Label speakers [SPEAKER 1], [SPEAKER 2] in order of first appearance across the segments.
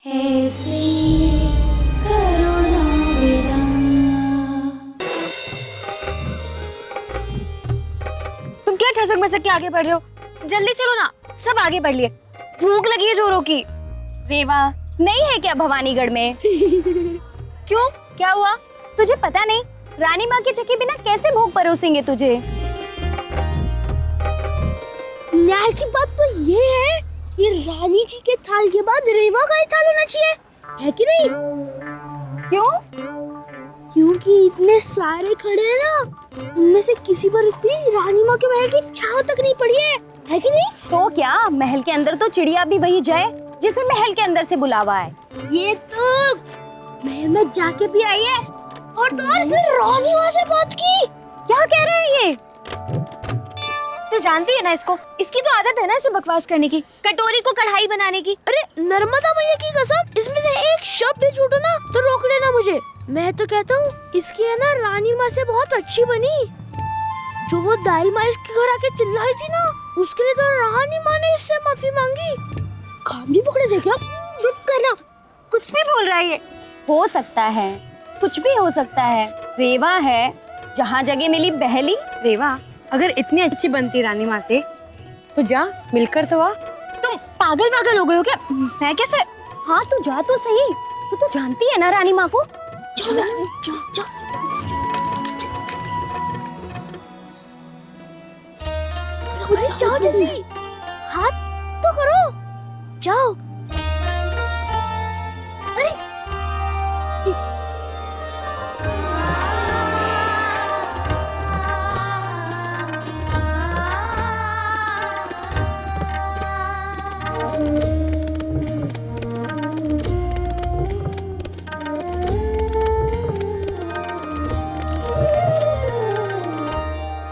[SPEAKER 1] ऐसे करो ना विदा।
[SPEAKER 2] तुम क्या ठसक मसक के आगे बढ़ रहे हो? जल्दी चलो ना, सब आगे बढ़ लिए। भूख लगी है जोरों की।
[SPEAKER 3] रेवा नहीं है क्या भवानीगढ़ में?
[SPEAKER 2] क्यों, क्या हुआ?
[SPEAKER 3] तुझे पता नहीं रानी माँ के चके बिना कैसे भोग परोसेंगे तुझे?
[SPEAKER 4] न्याय की बात तो ये है कि रानी जी के थाल के बाद रेवा का ही थाल होना चाहिए, है कि नहीं?
[SPEAKER 3] क्यों?
[SPEAKER 4] क्योंकि इतने सारे खड़े हैं ना, उनमें से किसी पर भी रानी माँ के महल की छाव तक नहीं पड़ी है कि नहीं?
[SPEAKER 3] तो क्या महल के अंदर तो चिड़िया भी वही जाए जिसे महल के अंदर से बुलावा है।
[SPEAKER 4] ये तो महल में जाके भी आई है और तो और सिर्फ रानी माँ से बात की।
[SPEAKER 3] क्या कह रहे हैं ये?
[SPEAKER 2] तू जानती है ना इसको, इसकी तो आदत है ना ऐसे बकवास करने की, कटोरी को कढ़ाई बनाने की।
[SPEAKER 4] अरे नर्मदा मैया की कसम, इसमें से एक शब्द भी छूटो ना तो रोक लेना मुझे। मैं तो कहता हूँ इसकी है ना रानी माँ से बहुत अच्छी बनी। जो वो दाई माँ इसके घर आके चिल्लाई थी ना, उसके लिए तो रानी माँ ने इससे माफी मांगी। काम भी पकड़े थे क्या?
[SPEAKER 2] चुप करना, कुछ भी बोल रहा है ये।
[SPEAKER 3] हो सकता है, कुछ भी हो सकता है। रेवा है, जहाँ जगह मिली बहली।
[SPEAKER 5] रेवा, अगर इतनी अच्छी बनती रानी माँ से तो जा मिलकर तो आ।
[SPEAKER 2] तुम पागल पागल हो गए हो क्या? मैं कैसे?
[SPEAKER 3] हाँ तू जा तो सही, तू तो जानती है ना रानी माँ को।
[SPEAKER 2] चलो चलो।
[SPEAKER 4] अरे जाओ जल्दी, हाथ तो करो, जाओ। अरे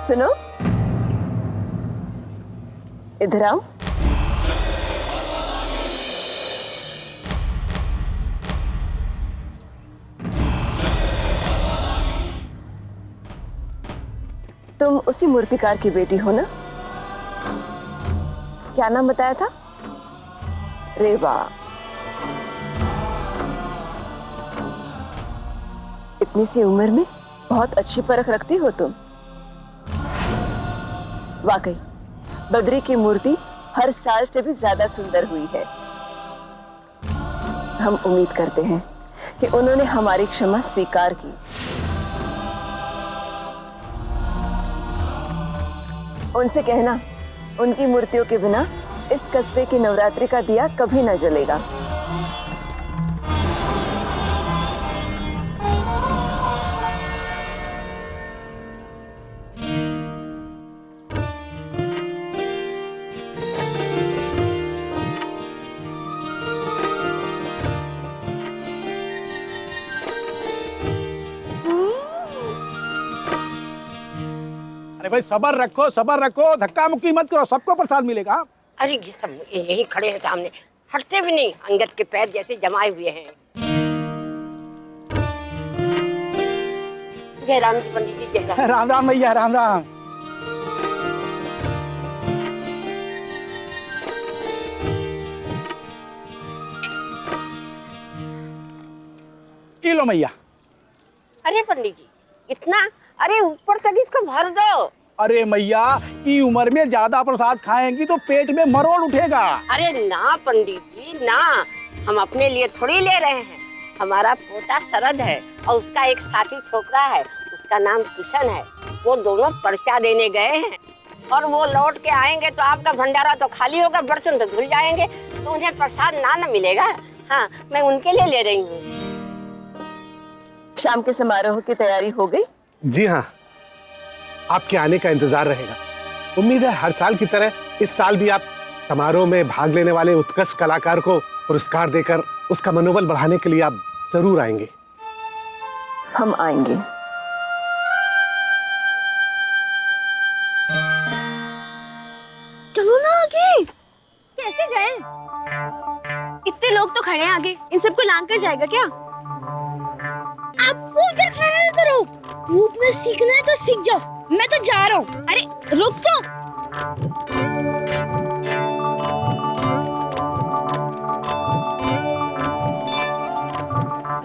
[SPEAKER 6] सुनो, इधर आओ। तुम उसी मूर्तिकार की बेटी हो ना? क्या नाम बताया था? रेवा। इतनी सी उम्र में बहुत अच्छी परख रखती हो तुम। वाकई बद्री की मूर्ति हर साल से भी ज्यादा सुंदर हुई है। हम उम्मीद करते हैं कि उन्होंने हमारी क्षमा स्वीकार की। उनसे कहना उनकी मूर्तियों के बिना इस कस्बे की नवरात्रि का दिया कभी न जलेगा।
[SPEAKER 7] अरे भाई सबर रखो, धक्का मुक्की मत करो, सबको प्रसाद मिलेगा।
[SPEAKER 8] अरे ये सब यही खड़े हैं सामने, हटते भी नहीं, अंगद के पैर जैसे जमाए हुए हैं। जय राम जी पंडित जी, जय राम।
[SPEAKER 7] राम राम भैया, राम राम। ये लो मैया।
[SPEAKER 8] अरे पंडित जी इतना, अरे ऊपर तक इसको भर दो।
[SPEAKER 7] अरे मैया, की उम्र में ज्यादा प्रसाद खाएंगी तो पेट में मरोड़ उठेगा।
[SPEAKER 8] अरे ना पंडित जी ना, हम अपने लिए थोड़ी ले रहे हैं। हमारा पोता शरद है और उसका एक साथी छोकरा है, उसका नाम किशन है। वो दोनों पर्चा देने गए हैं और वो लौट के आएंगे तो आपका भंडारा तो खाली होगा, बर्तन तो धुल जाएंगे, तो उन्हें प्रसाद ना मिलेगा। हाँ, मैं उनके लिए ले रही हूँ।
[SPEAKER 6] शाम के समारोह की तैयारी हो गई?
[SPEAKER 9] जी हाँ, आपके आने का इंतजार रहेगा। उम्मीद है हर साल की तरह इस साल भी आप समारोह में भाग लेने वाले उत्कृष्ट कलाकार को पुरस्कार देकर उसका मनोबल बढ़ाने के लिए आप जरूर आएंगे।
[SPEAKER 6] हम आएंगे।
[SPEAKER 4] चलो ना आगे।
[SPEAKER 2] कैसे जाए? इतने लोग तो खड़े हैं आगे, इन सबको लांग कर जाएगा क्या?
[SPEAKER 4] आप उधर खड़ा ना करो, धूप में सीखना है तो सीख जाओ, मैं तो जा रहा हूँ।
[SPEAKER 2] अरे रुक तो।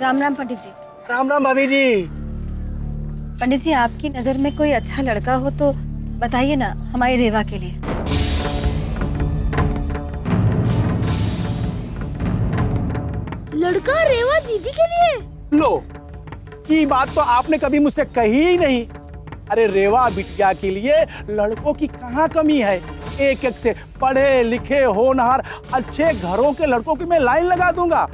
[SPEAKER 2] राम राम पंडित जी।
[SPEAKER 7] राम राम भाभी जी।
[SPEAKER 2] पंडित जी, आपकी नजर में कोई अच्छा लड़का हो तो बताइए ना, हमारी रेवा के लिए।
[SPEAKER 4] लड़का रेवा दीदी के लिए?
[SPEAKER 7] लो, ये बात तो आपने कभी मुझसे कही ही नहीं। अरे रेवा बिटिया के लिए लड़कों की कहाँ कमी है। एक एक से पढ़े लिखे होनहार अच्छे घरों के लड़कों की मैं लाइन लगा दूंगा।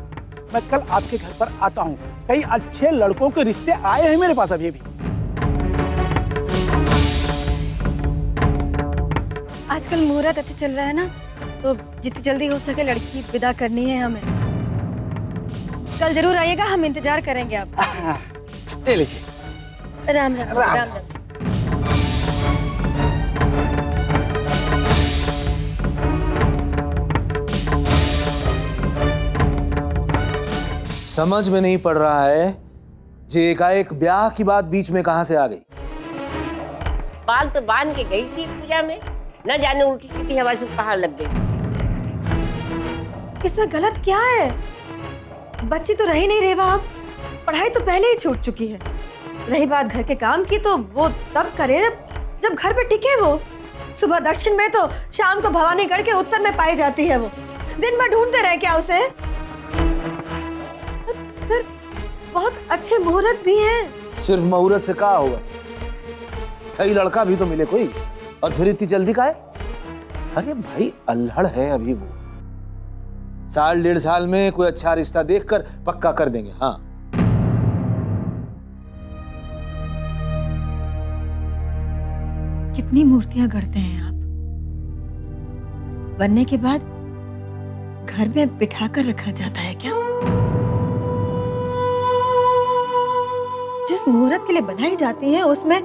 [SPEAKER 7] मैं कल आपके घर पर आता हूँ। कई अच्छे लड़कों के रिश्ते आए हैं मेरे पास अभी भी।
[SPEAKER 2] आजकल मुहूर्त अच्छे चल रहा है ना, तो जितनी जल्दी हो सके लड़की विदा करनी है हमें। कल जरूर आइएगा, हम इंतजार करेंगे आपका।
[SPEAKER 7] ले लीजिए।
[SPEAKER 2] राम राम जी, राम राम जी।
[SPEAKER 10] समझ में नहीं पड़ रहा है जे एकाएक ब्याह की बात बीच में कहां से आ गई।
[SPEAKER 8] बाल तो बांध के गई थी पूजा में, न जाने उल्टी सीधी हवा से कहाँ लग गई।
[SPEAKER 2] इसमें गलत क्या है? बच्ची तो रही नहीं रेवा, अब पढ़ाई तो पहले ही छूट चुकी है। रही बात घर के काम की, तो वो तब करे जब घर पे टिके वो। सुबह दक्षिण में तो शाम को भवानीगढ़ के उत्तर में पाई जाती है वो। दिन में ढूंढते रहे क्या उसे? पर बहुत अच्छे मुहूर्त भी हैं।
[SPEAKER 10] सिर्फ मुहूर्त से क्या होगा, सही लड़का भी तो मिले कोई, और फिर इतनी जल्दी का है? अरे भाई अल्हड़ है अभी वो, साल डेढ़ साल में कोई अच्छा रिश्ता देखकर पक्का कर देंगे। हाँ,
[SPEAKER 2] कितनी मूर्तियां गढ़ते हैं आप। बनने के बाद घर में बिठाकर रखा जाता है क्या? जिस मुहूर्त के लिए बनाई जाती है उसमें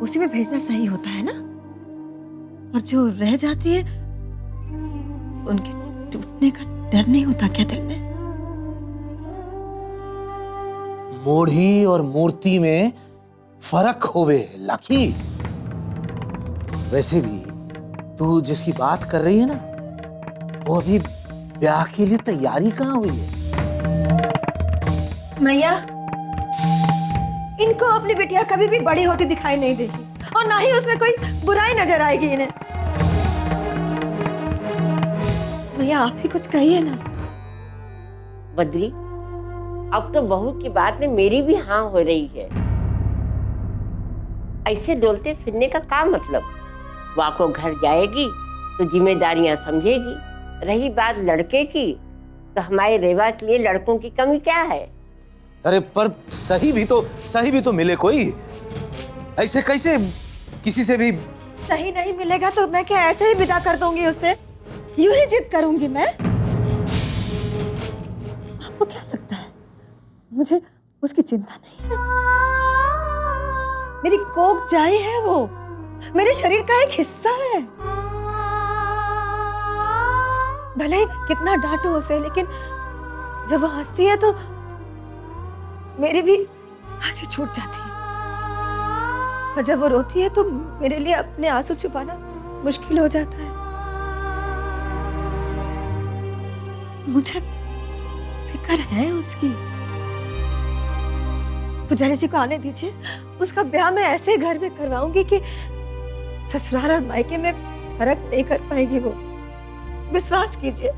[SPEAKER 2] उसी में भेजना सही होता है ना। और जो रह जाती है उनके टूटने का डर नहीं होता क्या दिल में?
[SPEAKER 10] मोढ़ी और मूर्ति में फर्क होवे लाखी। वैसे भी तू जिसकी बात कर रही है ना, वो अभी ब्याह के लिए तैयारी कहाँ हुई है?
[SPEAKER 2] मैया, इनको अपनी बिटिया कभी भी बड़ी होती दिखाई नहीं देगी, और ना ही उसमें कोई बुराई नजर आएगी इन्हें। मैया, आप ही कुछ कहिए ना।
[SPEAKER 8] बद्री, अब तो बहू की बात में मेरी भी हाँ हो रही है। ऐसे डोलते फिरने का क्या मतलब? वाको घर जाएगी तो जिम्मेदारियां समझेगी। रही बात लड़के की, तो हमारे रेवा के लिए लड़कों की कमी क्या है?
[SPEAKER 10] अरे पर सही भी तो मिले कोई। ऐसे कैसे किसी से भी
[SPEAKER 2] सही नहीं मिलेगा तो मैं क्या ऐसे ही विदा कर दूंगी उससे? यूं ही जिद करूंगी मैं? आपको क्या लगता है मुझे उसकी चिंता नहीं है? मेरी कोक जाई है वो, मेरे शरीर का एक हिस्सा है। भले ही कितना डांटो उसे, लेकिन जब वो हंसती है तो मेरी भी हंसी छूट जाती है। और जब वो रोती है तो मेरे लिए अपने आंसू छुपाना मुश्किल हो जाता है। मुझे फिक्र है उसकी। पुजारी जी को आने दीजिए, उसका ब्याह मैं ऐसे घर में करवाऊंगी कि ससुराल और मायके में फर्क नहीं कर पाएगी वो। विश्वास कीजिए।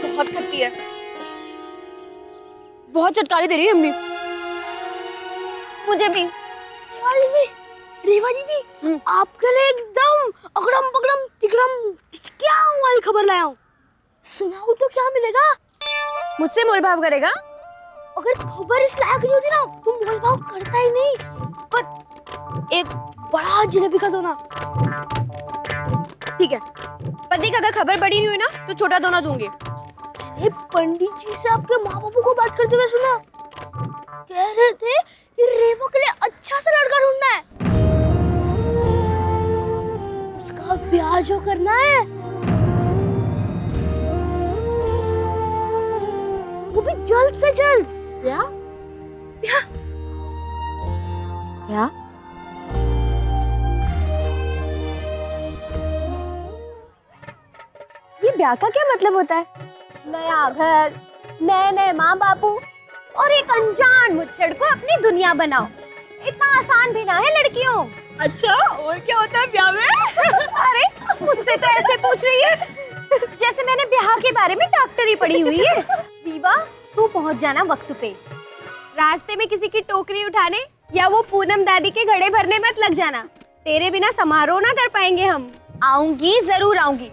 [SPEAKER 5] बहुत खट्टी है, बहुत चटकारे दे रही है अम्मी।
[SPEAKER 4] मुझे भी। रेवा जी भी आपके लिए एकदम अगड़म पगड़म तिगड़म चिचकियां वाली खबर लाया हूँ। सुनाओ तो क्या मिलेगा?
[SPEAKER 2] मुझसे मोलभाव करेगा?
[SPEAKER 4] अगर खबर इस लायक नहीं होती ना तो मोलभाव करता ही नहीं। पर एक बड़ा जलेबी का दो ना।
[SPEAKER 5] ठीक है, पति का अगर खबर बड़ी नहीं हुई ना तो छोटा दोना दूंगी।
[SPEAKER 4] ये पंडित जी से आपके माँ बापू को बात करते हुए सुना, कह रहे थे कि रेवा के लिए अच्छा सा लड़का ढूंढना है, उसका ब्याह जो करना है। जल्द से जल्द।
[SPEAKER 5] ब्याह?
[SPEAKER 3] क्या? ये ब्याह का क्या मतलब होता है? नया घर, नए नए माँ बापू और एक अनजान मुच्छड़ को अपनी दुनिया बनाओ। इतना आसान भी ना है लड़कियों।
[SPEAKER 5] अच्छा, और क्या होता है ब्याह में?
[SPEAKER 3] अरे मुझसे तो ऐसे पूछ रही है जैसे मैंने ब्याह के बारे में डॉक्टरी पढ़ी हुई है। वीवा, तू पहुंच जाना वक्त पे। रास्ते में किसी की टोकरी उठाने या वो पूनम दादी के घड़े भरने मत लग जाना। तेरे बिना समारोह ना कर पाएंगे हम। आऊंगी, जरूर आऊंगी।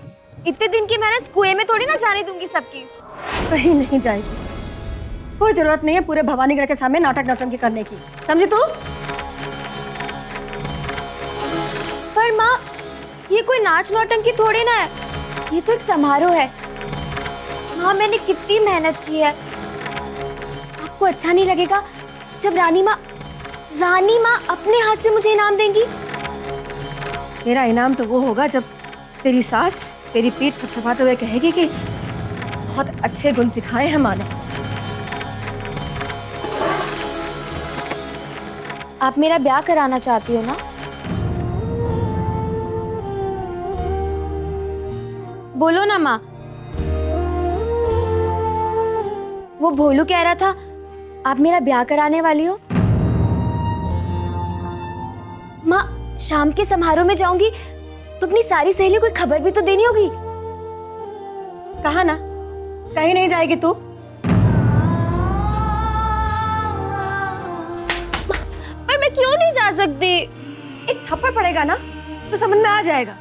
[SPEAKER 3] इतने दिन की मेहनत कुएं में थोड़ी ना जाने दूंगी सबकी।
[SPEAKER 2] कहीं नहीं जाएगी। कोई जरूरत नहीं है पूरे भवानीगढ़ के सामने नाटक नौटंकी करने की, समझी तू?
[SPEAKER 3] पर माँ, ये कोई नाच नौटंकी थोड़ी ना है, ये तो एक समारोह है। माँ, मैंने कितनी मेहनत की है। आपको अच्छा नहीं लगेगा जब रानी माँ अपने हाथ से मुझे इनाम देंगी?
[SPEAKER 2] तेरा इनाम तो वो होगा जब तेरी सास तेरी पीठ थपथपाते हुए कहेगी कि बहुत अच्छे गुण सिखाए हैं माँ ने।
[SPEAKER 3] आप मेरा ब्याह कराना चाहती हो ना? बोलो ना माँ। वो भोलू कह रहा था आप मेरा ब्याह कराने वाली हो। माँ, शाम के समारोह में जाऊंगी तो अपनी सारी सहेलियों को खबर भी तो देनी होगी।
[SPEAKER 2] कहा ना, कहीं नहीं जाएगी तू।
[SPEAKER 3] पर मैं क्यों नहीं जा सकती?
[SPEAKER 2] एक थप्पड़ पड़ेगा ना तो समझ में आ जाएगा।